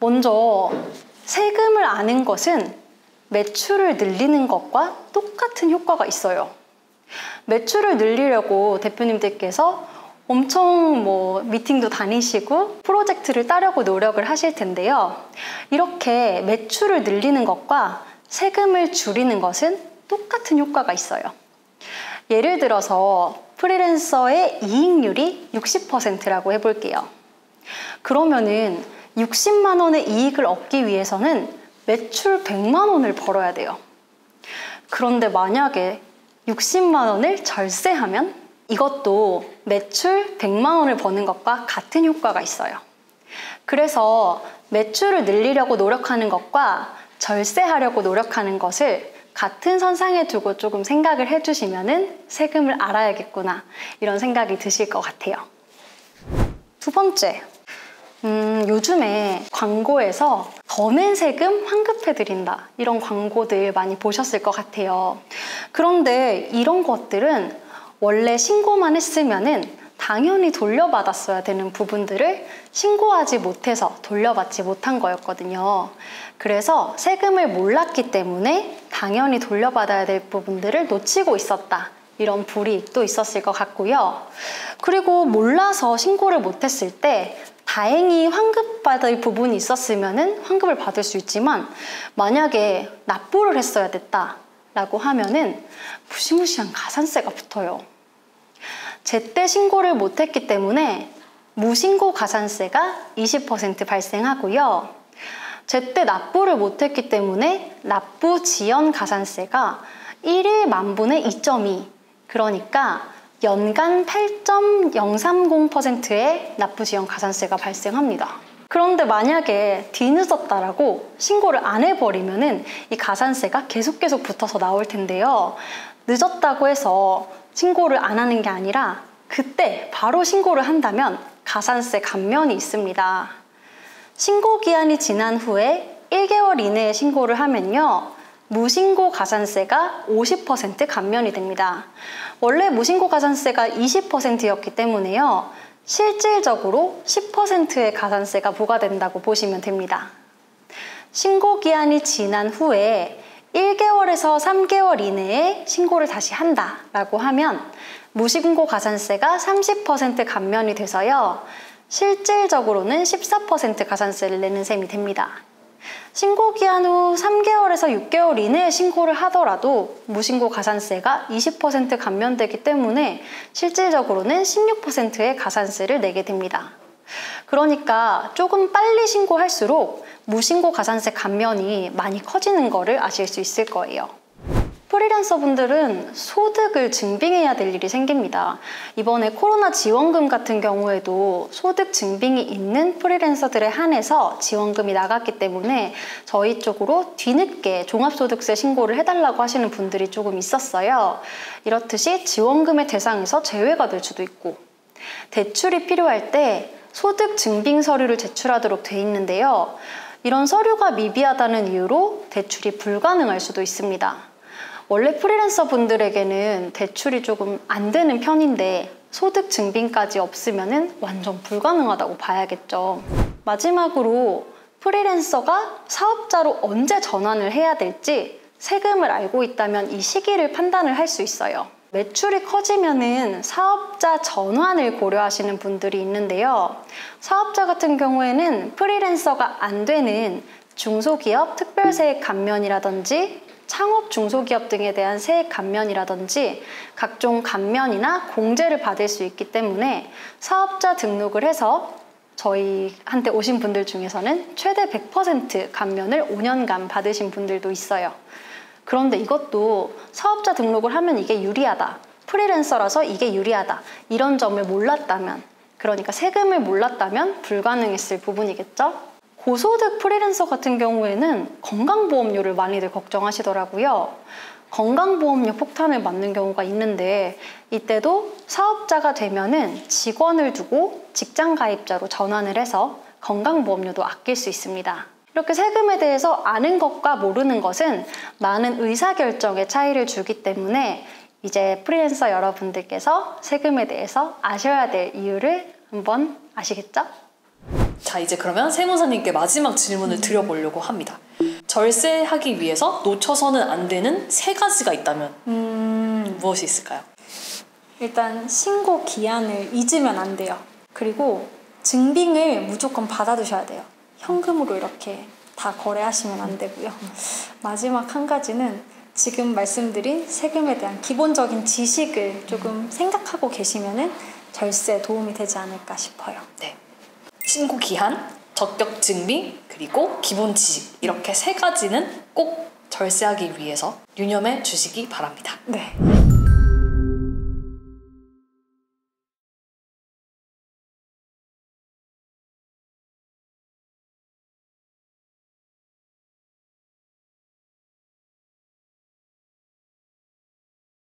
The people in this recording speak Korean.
먼저 세금을 아는 것은 매출을 늘리는 것과 똑같은 효과가 있어요. 매출을 늘리려고 대표님들께서 엄청 미팅도 다니시고 프로젝트를 따려고 노력을 하실 텐데요. 이렇게 매출을 늘리는 것과 세금을 줄이는 것은 똑같은 효과가 있어요. 예를 들어서 프리랜서의 이익률이 60%라고 해볼게요. 그러면은 60만 원의 이익을 얻기 위해서는 매출 100만 원을 벌어야 돼요. 그런데 만약에 60만 원을 절세하면 이것도 매출 100만 원을 버는 것과 같은 효과가 있어요. 그래서 매출을 늘리려고 노력하는 것과 절세하려고 노력하는 것을 같은 선상에 두고 조금 생각을 해주시면은 세금을 알아야겠구나 이런 생각이 드실 것 같아요. 두 번째, 요즘에 광고에서 더 낸 세금 환급해드린다 이런 광고들 많이 보셨을 것 같아요. 그런데 이런 것들은 원래 신고만 했으면은 당연히 돌려받았어야 되는 부분들을 신고하지 못해서 돌려받지 못한 거였거든요. 그래서 세금을 몰랐기 때문에 당연히 돌려받아야 될 부분들을 놓치고 있었다. 이런 불이익도 있었을 것 같고요. 그리고 몰라서 신고를 못했을 때 다행히 환급받을 부분이 있었으면 환급을 받을 수 있지만 만약에 납부를 했어야 됐다라고 하면은 무시무시한 가산세가 붙어요. 제때 신고를 못했기 때문에 무신고 가산세가 20% 발생하고요. 제때 납부를 못했기 때문에 납부 지연 가산세가 1일 만분의 2.2 그러니까 연간 8.030%의 납부 지연 가산세가 발생합니다. 그런데 만약에 뒤늦었다라고 신고를 안 해버리면은 이 가산세가 계속 붙어서 나올 텐데요. 늦었다고 해서 신고를 안 하는 게 아니라 그때 바로 신고를 한다면 가산세 감면이 있습니다. 신고 기한이 지난 후에 1개월 이내에 신고를 하면요. 무신고 가산세가 50% 감면이 됩니다. 원래 무신고 가산세가 20%였기 때문에요. 실질적으로 10%의 가산세가 부과된다고 보시면 됩니다. 신고 기한이 지난 후에 1개월에서 3개월 이내에 신고를 다시 한다라고 하면 무신고 가산세가 30% 감면이 돼서요. 실질적으로는 14% 가산세를 내는 셈이 됩니다. 신고 기한 후 3개월에서 6개월 이내에 신고를 하더라도 무신고 가산세가 20% 감면되기 때문에 실질적으로는 16%의 가산세를 내게 됩니다. 그러니까 조금 빨리 신고할수록 무신고 가산세 감면이 많이 커지는 거를 아실 수 있을 거예요. 프리랜서 분들은 소득을 증빙해야 될 일이 생깁니다. 이번에 코로나 지원금 같은 경우에도 소득 증빙이 있는 프리랜서들에 한해서 지원금이 나갔기 때문에 저희 쪽으로 뒤늦게 종합소득세 신고를 해달라고 하시는 분들이 조금 있었어요. 이렇듯이 지원금의 대상에서 제외가 될 수도 있고 대출이 필요할 때 소득 증빙 서류를 제출하도록 돼 있는데요. 이런 서류가 미비하다는 이유로 대출이 불가능할 수도 있습니다. 원래 프리랜서 분들에게는 대출이 조금 안 되는 편인데 소득 증빙까지 없으면 완전 불가능하다고 봐야겠죠. 마지막으로 프리랜서가 사업자로 언제 전환을 해야 될지 세금을 알고 있다면 이 시기를 판단을 할 수 있어요. 매출이 커지면은 사업자 전환을 고려하시는 분들이 있는데요. 사업자 같은 경우에는 프리랜서가 안 되는 중소기업 특별세액 감면이라든지 창업 중소기업 등에 대한 세액 감면이라든지 각종 감면이나 공제를 받을 수 있기 때문에 사업자 등록을 해서 저희한테 오신 분들 중에서는 최대 100% 감면을 5년간 받으신 분들도 있어요. 그런데 이것도 사업자 등록을 하면 이게 유리하다, 프리랜서라서 이게 유리하다 이런 점을 몰랐다면, 그러니까 세금을 몰랐다면 불가능했을 부분이겠죠? 고소득 프리랜서 같은 경우에는 건강보험료를 많이들 걱정하시더라고요. 건강보험료 폭탄을 맞는 경우가 있는데 이때도 사업자가 되면은 직원을 두고 직장가입자로 전환을 해서 건강보험료도 아낄 수 있습니다. 이렇게 세금에 대해서 아는 것과 모르는 것은 많은 의사결정의 차이를 주기 때문에 이제 프리랜서 여러분들께서 세금에 대해서 아셔야 될 이유를 한번 아시겠죠? 자, 이제 그러면 세무사님께 마지막 질문을 드려보려고 합니다. 절세하기 위해서 놓쳐서는 안 되는 3가지가 있다면 무엇이 있을까요? 일단 신고 기한을 잊으면 안 돼요. 그리고 증빙을 무조건 받아두셔야 돼요. 현금으로 이렇게 다 거래하시면 안 되고요. 마지막 한 가지는 지금 말씀드린 세금에 대한 기본적인 지식을 조금 생각하고 계시면은 절세에 도움이 되지 않을까 싶어요. 네. 신고 기한, 적격 증빙, 그리고 기본 지식, 이렇게 3가지는 꼭 절세하기 위해서 유념해 주시기 바랍니다. 네.